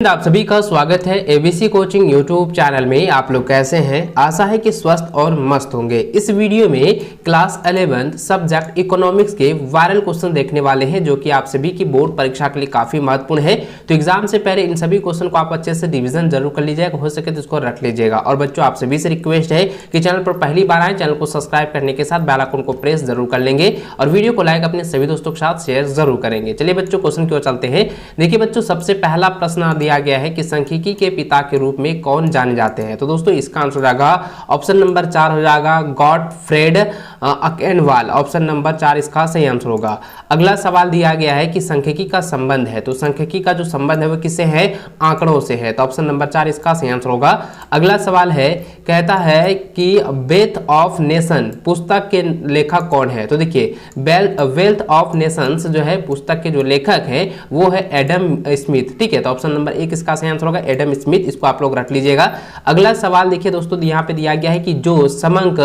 मित्र, आप सभी का स्वागत है एबीसी कोचिंग यूट्यूब चैनल में। आप लोग कैसे हैं? आशा है कि स्वस्थ और मस्त होंगे। इस वीडियो में क्लास 11 सब्जेक्ट इकोनॉमिक्स के वायरल क्वेश्चन देखने वाले हैं, जो कि आप सभी की बोर्ड परीक्षा के लिए काफी महत्वपूर्ण है। तो एग्जाम से पहले इन सभी क्वेश्चन को आप अच्छे से रिविजन जरूर कर लीजिएगा, हो सके तो इसको रख लीजिएगा। और बच्चों, आप सभी से रिक्वेस्ट है कि चैनल पर पहली बार आए, चैनल को सब्सक्राइब करने के साथ बेल आइकन को प्रेस जरूर कर लेंगे और वीडियो को लाइक अपने सभी दोस्तों के साथ शेयर जरूर करेंगे। चलिए बच्चों, क्वेश्चन की ओर चलते हैं। देखिए बच्चों, सबसे पहला प्रश्न दिया गया है कि सांख्यिकी के पिता के रूप में कौन जाने जाते हैं। तो दोस्तों, इसका आंसर हो जाएगा ऑप्शन नंबर 4 हो जाएगा गॉटफ्रेड अकेनवाल। ऑप्शन नंबर 4 इसका सही आंसर होगा। अगला सवाल दिया गया है कि सांख्यिकी का संबंध है, तो सांख्यिकी का जो संबंध है वो किससे है? आंकड़ों से है। तो ऑप्शन नंबर 4 इसका सही आंसर होगा। अगला सवाल है, कहता है कि वेल्थ ऑफ नेशन पुस्तक के लेखक कौन है। तो देखिए, वेल्थ ऑफ नेशंस जो है पुस्तक के जो लेखक हैं वो है एडम स्मिथ। ठीक है, तो ऑप्शन नंबर 1 इसका सही आंसर होगा एडम स्मिथ। इसको आप लोग रख लीजिएगा। अगला सवाल देखिए दोस्तों, यहाँ पे दिया गया है कि जो समंक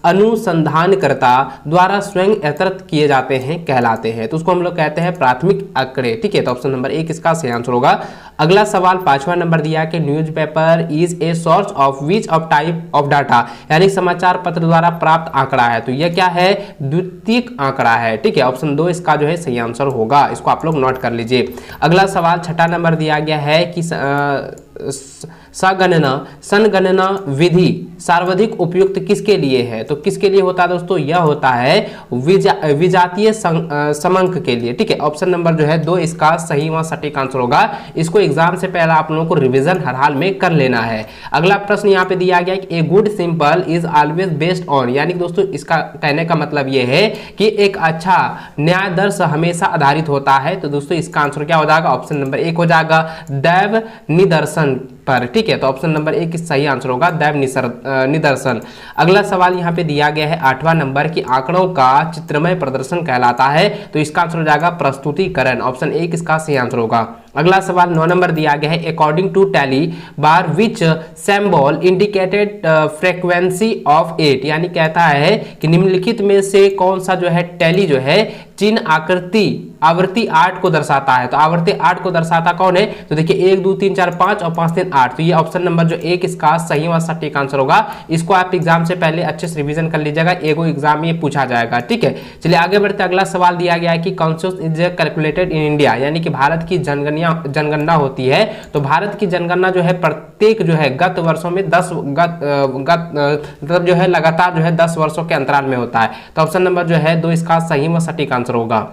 अनुसंधानकर्ता द्वारा स्वयं एकत्रित किए जाते हैं कहलाते हैं। तो उसको हम लोग कहते हैं प्राथमिक आंकड़े। ठीक है, तो ऑप्शन नंबर 1 इसका सही आंसर होगा। अगला सवाल 5वां नंबर दिया कि newspaper is a source of which of type of data, यानी समाचार पत्र द्वारा प्राप्त आंकड़ा है। तो यह क्या है? द्वितीयक आंकड़ा है। ठीक है, ऑप्शन 2 इसका जो है सही आंसर होगा। इसको आप लोग नोट कर लीजिए। अगला सवाल 6वां नंबर दिया गया है कि संगणना विधि सर्वाधिक उपयुक्त किसके लिए है। तो किसके लिए होता है दोस्तों? यह होता है विजातीय समंक के लिए। ठीक है, ऑप्शन नंबर जो है 2 इसका सही व सटीक आंसर होगा। इसको एग्जाम से पहले आप लोगों को रिवीजन हर हाल में कर लेना है। अगला प्रश्न यहाँ पे दिया गया कि a good simple is always based on, यानी कि दोस्तों इसका कहने का मतलब यह है कि एक अच्छा न्यायादर्श हमेशा आधारित होता है। तो दोस्तों इसका आंसर क्या हो जाएगा? ऑप्शन नंबर 1 हो जाएगा दैव निदर्शन पर। ठीक है, तो ऑप्शन नंबर 1 सही आंसर होगा दैव निदर्शन। अगला सवाल यहाँ पे दिया गया है 8वां नंबर की आंकड़ों का चित्रमय प्रदर्शन कहलाता है। तो इसका आंसर हो जाएगा प्रस्तुतिकरण। ऑप्शन 1 इसका सही आंसर होगा। अगला सवाल 9 नंबर दिया गया है according to tally bar which symbol indicated frequency of 8, यानी कहता है कि निम्नलिखित में से कौन सा जो है टैली जो है चिन्ह आवृत्ति 8 को दर्शाता है। तो आवृत्ति 8 को दर्शाता कौन है? तो देखिए 1 2 3 4 5 और 5 3 8। तो ये ऑप्शन नंबर जो 1 इसका सही व सटीक आंसर होगा। इसको आप एग्जाम से पहले अच्छे से रिवीजन कर लीजिएगा, एगो एग्जाम में पूछा जाएगा। ठीक है, चलिए आगे बढ़ते। अगला सवाल दिया गया है कि consensus is calculated in India, यानी कि भारत की जनगणना होती है। तो भारत की जनगणना जो है प्रत्येक जो है गत वर्षों में 10 मतलब जो है लगातार जो है 10 वर्षों के अंतराल में होता है। तो ऑप्शन नंबर जो है 2 इसका सही व सटीक आंसर होगा।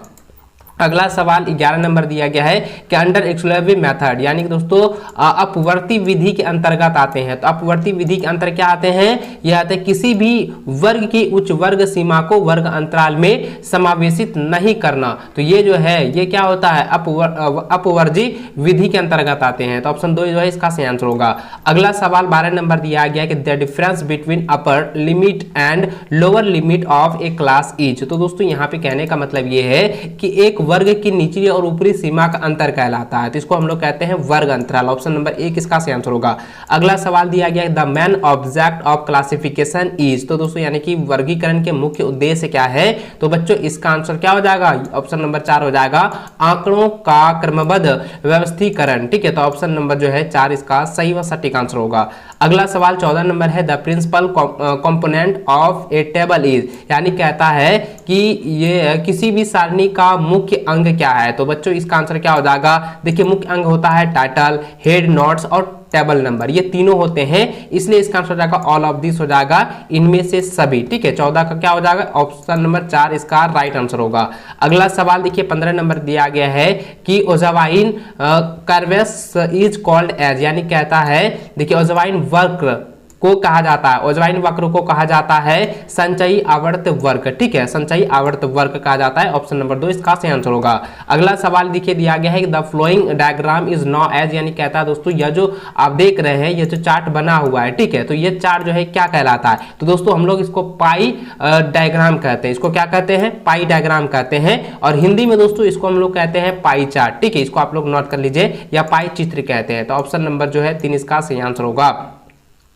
अगला सवाल 11 नंबर दिया गया है कि अंडर एक्सक्लूसिव मेथड, यानी कि दोस्तों अपवर्ती विधि के अंतर्गत आते हैं। तो अपवर्ती विधि के अंतर क्या आते हैं? यह आते हैं किसी भी वर्ग की उच्च वर्ग सीमा को वर्ग अंतराल में समावेशित नहीं करना। तो ये जो है ये क्या होता है? अपवर्जी विधि के अंतर्गत आते हैं। तो ऑप्शन 2 जो है इसका सही आंसर होगा। अगला सवाल 12 नंबर दिया गया कि the difference between upper limit and lower limit of A class is. तो दोस्तों यहाँ पे कहने का मतलब ये है कि एक वर्ग की निचली और ऊपरी सीमा का अंतर कहलाता है। तो इसको हम लोग कहते हैं वर्ग अंतराल। ऑप्शन नंबर 1 इसका सही आंसर होगा। अगला सवाल दिया गया है the main object of classification is. तो दोस्तों यानी कि वर्गीकरण के मुख्य उद्देश्य क्या है? तो बच्चों इसका आंसर क्या हो जाएगा? ऑप्शन नंबर 4 हो जाएगा आंकड़ों का क्रमबद्ध व्यवस्थीकरण। ठीक है, तो ऑप्शन नंबर जो है 4 इसका सही व सटीक आंसर होगा। अगला सवाल 14 नंबर है the principal component of a table is, यानी कहता है कि ये किसी भी सारणी का मुख्य अंग क्या है। तो बच्चों इसका आंसर क्या हो जाएगा? देखिए मुख्य अंग होता है टाइटल, हेड, नोट्स और टेबल नंबर, ये तीनों होते हैं, इसलिए इसका आंसर हो जाएगा ऑल ऑफ दिस हो जाएगा इनमें से सभी। ठीक है, 14 का क्या हो जाएगा? ऑप्शन नंबर 4 इसका राइट आंसर होगा। अगला सवाल देखिए 15 नंबर दिया गया है कि ओजावाइन कर्वेस इज कॉल्ड एज, यानी कहता है देखिए ओजावाइन वक्र को कहा जाता है, ओजावाइन वक्र को कहा जाता है संचयी आवर्त वक्र। ठीक है, संचयी आवर्त वक्र कहा जाता है। ऑप्शन नंबर 2 इसका सही आंसर होगा। अगला सवाल देखिए दिया गया है the flowing diagram is known as, यानी कहता है दोस्तों यह जो आप देख रहे हैं ये जो चार्ट बना हुआ है, ठीक है, तो ये चार्ट जो है क्या कहलाता है? तो दोस्तों हम लोग इसको पाई डायग्राम कहते हैं। इसको क्या कहते हैं? पाई डायग्राम कहते हैं। और हिंदी में दोस्तों इसको हम लोग कहते हैं पाई चार्ट। ठीक है, इसको आप लोग नोट कर लीजिए, या पाई चित्र कहते हैं। तो ऑप्शन नंबर जो है 3 इसका सही आंसर होगा।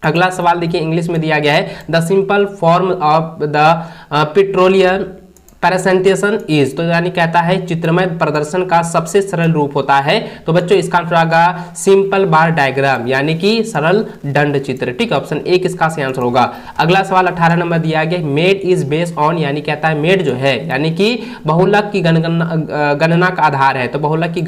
अगला सवाल देखिए इंग्लिश में दिया गया है the simple form of the presentation is, तो यानी कहता है चित्रमय प्रदर्शन का सबसे सरल रूप होता है। तो बच्चों इसका आंसर होगा सिंपल बार डायग्राम, यानी कि सरल दंड चित्र। ठीक है, ऑप्शन ए इसका सही आंसर होगा। अगला सवाल 18 नंबर दिया गया, मेड इज बेस्ड ऑन, यानी कहता है मेड जो है यानी कि बहुलक की गणना का आधार है। तो बहुलक की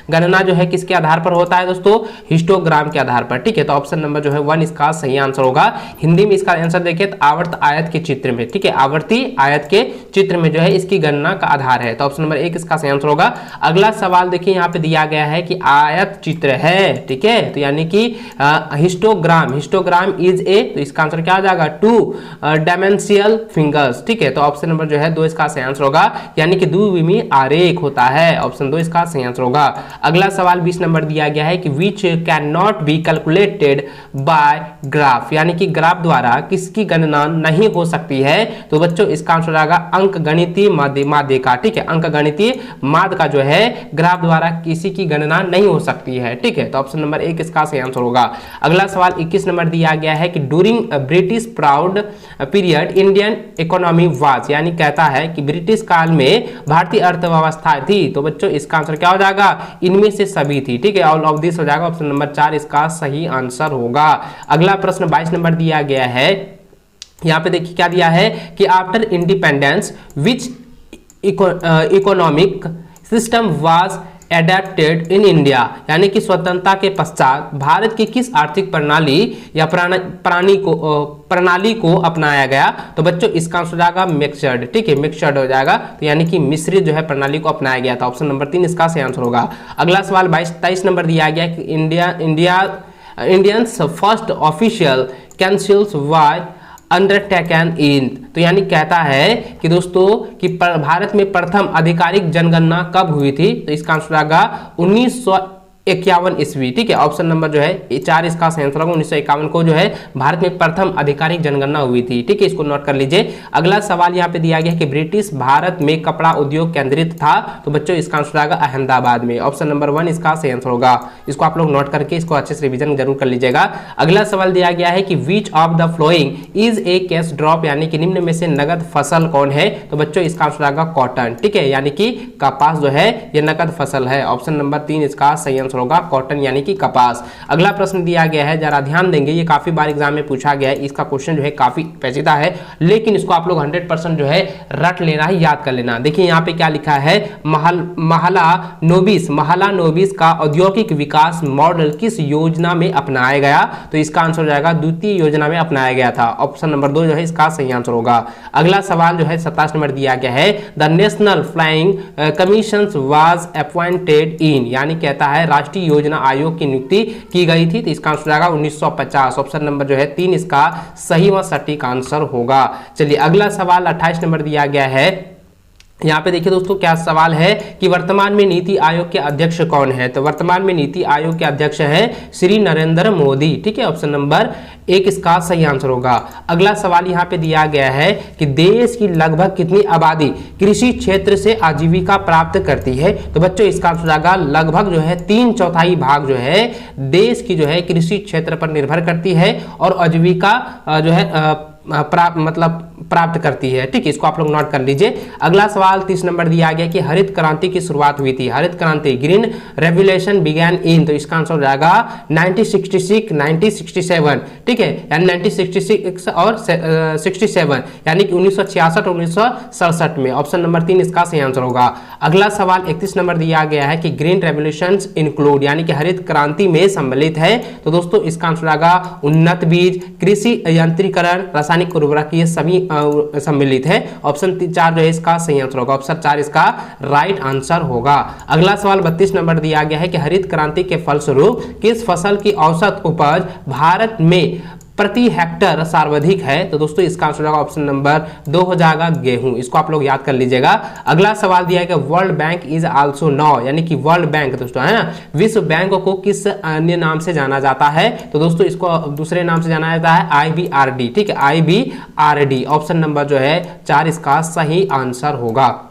गणना जो है किसके आधार पर होता है दोस्तों? हिस्टोग्राम के आधार पर। ठीक है, तो ऑप्शन नंबर जो है 1 इसका सही आंसर होगा। हिंदी में इसका आंसर देखिए तो आवर्त आयत के चित्र में, ठीक है, आवर्ती आयत के चित्र में जो है इसकी गणना का आधार है। तो ऑप्शन नंबर 1 इसका सही आंसर होगा। अगला सवाल देखिए यहाँ पे दिया गया है कि आयत चित्र है, ठीक है, तो यानी कि हिस्टोग्राम इज ए, तो इसका आंसर क्या आ जाएगा? 2 डायमेंशियल फिंगर्स। ठीक है, तो ऑप्शन नंबर जो है 2 इसका सही आंसर होगा, यानी कि द्विविमीय आरेख होता है। ऑप्शन 2 इसका सही आंसर होगा। अगला सवाल 20 नंबर दिया गया है कि which can not be calculated by graph, यानी कि ग्राफ द्वारा किसकी गणना नहीं हो सकती है? तो बच्चों इसका आंसर आएगा अंक गणितीय माध्य का। ठीक है, अंक गणितीय माध्य का जो है ग्राफ द्वारा किसी की गणना नहीं हो सकती है। ठीक है, तो ऑप्शन नंबर 1 इसका सही आंसर होगा। अगला सवाल 21 नंबर दिया गया है कि during British proud period Indian economy was, यानी कहता है कि ब्रिटिश काल में भारतीय अर्थव्यवस्था थी। तो बच्चों इसका आंसर क्या हो जाएगा? इनमें से सभी थी। ठीक है, ऑल ऑफ दिस हो जाएगा। ऑप्शन नंबर 4 इसका सही आंसर होगा। अगला प्रश्न 22 नंबर दिया गया है, यहाँ पे देखिए क्या दिया है कि after independence which economic system was adapted in India, यानी कि स्वतंत्रता के पश्चात भारत की किस आर्थिक प्रणाली या प्रणाली को अपनाया गया? तो बच्चों इसका आंसर हो जाएगा मिक्सड। ठीक है, मिक्सड हो जाएगा, तो यानी कि मिश्रित जो है प्रणाली को अपनाया गया था। ऑप्शन नंबर 3 इसका सही आंसर होगा। अगला सवाल 23 नंबर दिया गया कि इंडियंस फर्स्ट ऑफिशियल कैंसिल्स वाई अंडरटेकन इन, तो यानी कहता है कि दोस्तों कि भारत में प्रथम आधिकारिक जनगणना कब हुई थी? तो इसका आंसर आएगा 1951 ईस्वी। ठीक है, ऑप्शन नंबर जो है 4 इसका सही आंसर होगा। 1951 को जो है भारत में प्रथम आधिकारिक जनगणना हुई थी। ठीक है, इसको नोट कर लीजिए। अगला सवाल यहाँ पे दिया गया है कि ब्रिटिश भारत में कपड़ा उद्योग केंद्रित था। तो बच्चों इसका आंसर आएगा अहमदाबाद में। ऑप्शन नंबर 1 इसका सही आंसर होगा। इसको आप लोग नोट करके इसको अच्छे से रिवीजन जरूर कर लीजिएगा। अगला सवाल दिया गया है कि which of the following is a cash drop, यानी कि निम्न में से नगद फसल कौन है? तो बच्चों इसका आंसर आएगा कॉटन। ठीक है, यानी कि कपास जो है ये नगद फसल है। ऑप्शन नंबर 3 इसका सही आंसर होगा, कॉटन यानी कि कपास। अगला प्रश्न दिया गया है, जरा ध्यान देंगे, ये काफी बार एग्जाम में पूछा गया है। इसका क्वेश्चन जो है काफी पेचीदा है, लेकिन इसको आप लोग 100% जो है रट लेना है, याद कर लेना। देखिए यहाँ पे क्या लिखा है, महला नोबिस का औद्योगिक विकास मॉडल किस योजना में अपनाया गया? तो इसका आंसर हो जाएगा द्वितीय योजना में अपनाया गया था। ऑप्शन नंबर 2 जो है इसका सही आंसर होगा। अगला सवाल जो है 27 नंबर दिया गया है, the national flying commission was appointed in, यानी कहता है राष्ट्रीय योजना आयोग की नियुक्ति की गई थी। तो इसका आंसर आएगा 1950। ऑप्शन नंबर जो है 3 इसका सही व सटीक आंसर होगा। चलिए अगला सवाल 28 नंबर दिया गया है। यहाँ पे देखिए दोस्तों क्या सवाल है कि वर्तमान में नीति आयोग के अध्यक्ष कौन है? तो वर्तमान में नीति आयोग के अध्यक्ष हैं श्री नरेंद्र मोदी। ठीक है, ऑप्शन नंबर 1 इसका सही आंसर होगा। अगला सवाल यहाँ पे दिया गया है कि देश की लगभग कितनी आबादी कृषि क्षेत्र से आजीविका प्राप्त करती है? तो बच्चों इसका आंसर आएगा लगभग जो है 3/4 भाग जो है देश की जो है कृषि क्षेत्र पर निर्भर करती है और आजीविका जो है प्राप्त करती है। ठीक है, इसको आप लोग नोट कर लीजिए। अगला सवाल 30 नंबर दिया गया कि हरित क्रांति की शुरुआत हुई थी। हरित क्रांति ग्रीन रेवोल्यूशन बिगैन इन, तो इसका आंसर हो जाएगा 1967। ठीक है, यानी 1966 और 67, यानी कि 1966 और 1967 में। ऑप्शन नंबर 3 इसका सही आंसर होगा। अगला सवाल 31 नंबर दिया गया है कि ग्रीन रेवोल्यूशन इंक्लूड, यानी कि हरित क्रांति में सम्मिलित है। तो दोस्तों इसका आंसर आएगा उन्नत बीज, कृषि यंत्रीकरण, रासायनिक उर्वरक, ये सभी सम्मिलित है। ऑप्शन 4 जो है इसका सही आंसर होगा। ऑप्शन 4 इसका राइट आंसर होगा। अगला सवाल 32 नंबर दिया गया है कि हरित क्रांति के फलस्वरूप किस फसल की औसत उपज भारत में प्रति हेक्टर सर्वाधिक है? तो दोस्तों इसका आंसर होगा ऑप्शन नंबर 2 हो जाएगा गेहूं। इसको आप लोग याद कर लीजिएगा। अगला सवाल दिया है कि world bank is also now, यानी कि वर्ल्ड बैंक दोस्तों है ना, विश्व बैंक को किस अन्य नाम से जाना जाता है? तो दोस्तों इसको दूसरे नाम से जाना जाता है IBRD। ठीक है, IBRD। ऑप्शन नंबर जो है 4 इसका सही आंसर होगा।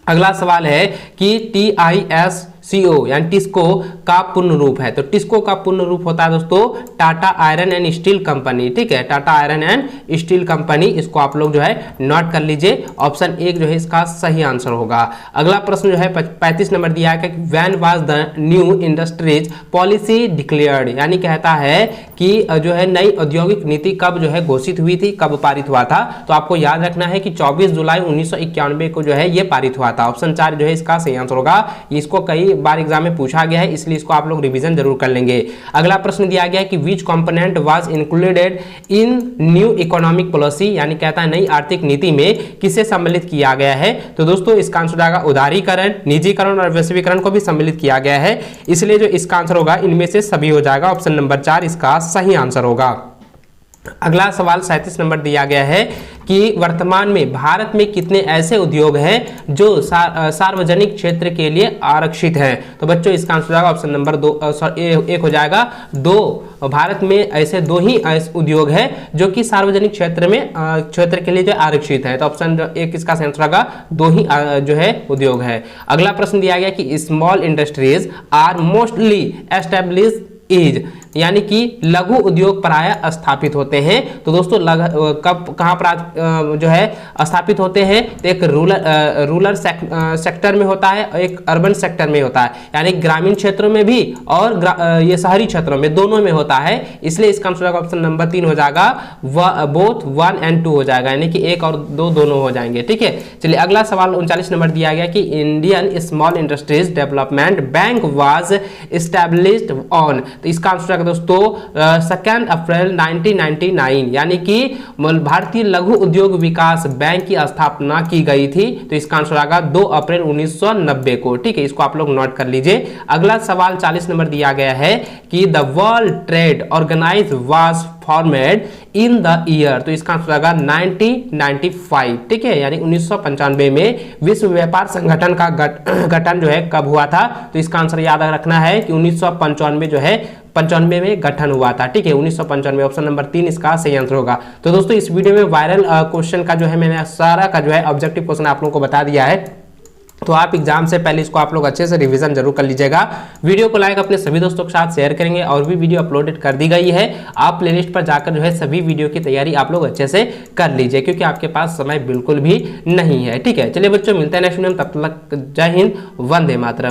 अगला सवाल है कि TIS TISCO यानी टिस्को का पूर्ण रूप है। तो टिस्को का पूर्ण रूप होता है दोस्तों Tata iron and steel company, ठीक है, Tata iron and steel company. इसको आप लोग जो है नोट कर लीजिए, ऑप्शन 1 जो है इसका सही आंसर होगा। अगला प्रश्न जो है 35 नंबर दिया है कि when was the new industries policy declared, यानी कहता है कि जो है नई औद्योगिक नीति कब जो है घोषित हुई थी, कब पारित हुआ था। तो आपको याद रखना है कि 24 जुलाई 1991 को जो है ये पारित हुआ था। ऑप्शन 4 जो है इसका सही आंसर होगा। इसको कई बार एग्जाम में पूछा गया है, इसलिए इसको आप लोग रिवीजन जरूर कर लेंगे। अगला प्रश्न दिया गया है कि विच component was included in new economic policy, यानी कहता है नई आर्थिक नीति में किसे सम्मिलित किया गया है। तो दोस्तों इसका आंसर होगा उदारीकरण, निजीकरण और वैश्वीकरण को भी सम्मिलित किया गया है, इसलिए जो इसका आंसर होगा इनमें से सभी हो जाएगा। ऑप्शन नंबर 4 इसका सही आंसर होगा। अगला सवाल 37 नंबर दिया गया है कि वर्तमान में भारत में कितने ऐसे उद्योग हैं जो सार्वजनिक क्षेत्र के लिए आरक्षित हैं। तो बच्चों इसका आंसर हो जाएगा ऑप्शन नंबर 1 हो जाएगा 2। भारत में ऐसे 2 ही ऐसे उद्योग हैं जो कि सार्वजनिक क्षेत्र के लिए जो आरक्षित है। तो ऑप्शन 1 इसका आंसर होगा 2 ही जो है उद्योग है। अगला प्रश्न दिया गया कि small industries are mostly established is, यानी कि लघु उद्योग प्राय स्थापित होते हैं। तो दोस्तों कहाँ पर जो है स्थापित होते हैं, तो एक रूरल सेक्टर में होता है और एक अर्बन सेक्टर में होता है, यानी ग्रामीण क्षेत्रों में भी और ये शहरी क्षेत्रों में दोनों में होता है। इसलिए इसका आंसर ऑप्शन नंबर 3 हो जाएगा, बोथ 1 और 2 हो जाएगा, यानी कि 1 और 2 दोनों हो जाएंगे, ठीक है। चलिए अगला सवाल 39 नंबर दिया गया कि Indian small industries development bank was established on. तो इसका आंसर है दोस्तों 2 अप्रैल 1999, यानी कि भारतीय लघु उद्योग विकास बैंक की स्थापना की गई थी। तो इसका आंसर आएगा 2 अप्रैल 1990 को, ठीक है, इसको आप लोग नोट कर लीजिए। अगला सवाल 40 नंबर दिया गया है कि the world trade organization was formed in the year. तो इसका आंसर आएगा 1995, ठीक है, यानी 1995 में विश्व व्यापार संगठन का गठन जो है कब हुआ था। तो इसका आंसर याद रखना है कि 1995 जो है 95 में गठन हुआ था, ठीक है, 1995। ऑप्शन नंबर 3 इसका सही आंसर होगा। तो दोस्तों इस वीडियो में वायरल क्वेश्चन का जो है मैंने सारा का जो है ऑब्जेक्टिव क्वेश्चन आप लोगों को बता दिया है। तो आप एग्जाम से पहले इसको आप लोग अच्छे से रिवीजन जरूर कर लीजिएगा। वीडियो को लाइक अपने सभी दोस्तों के साथ शेयर करेंगे, और भी वीडियो अपलोडेड कर दी गई है, आप प्लेलिस्ट पर जाकर जो है सभी वीडियो की तैयारी आप लोग अच्छे से कर लीजिए, क्योंकि आपके पास समय बिल्कुल भी नहीं है, ठीक है। चलिए बच्चों मिलते हैं नेक्स्ट वीडियो में, तब तक जय हिंद, वंदे मातरम।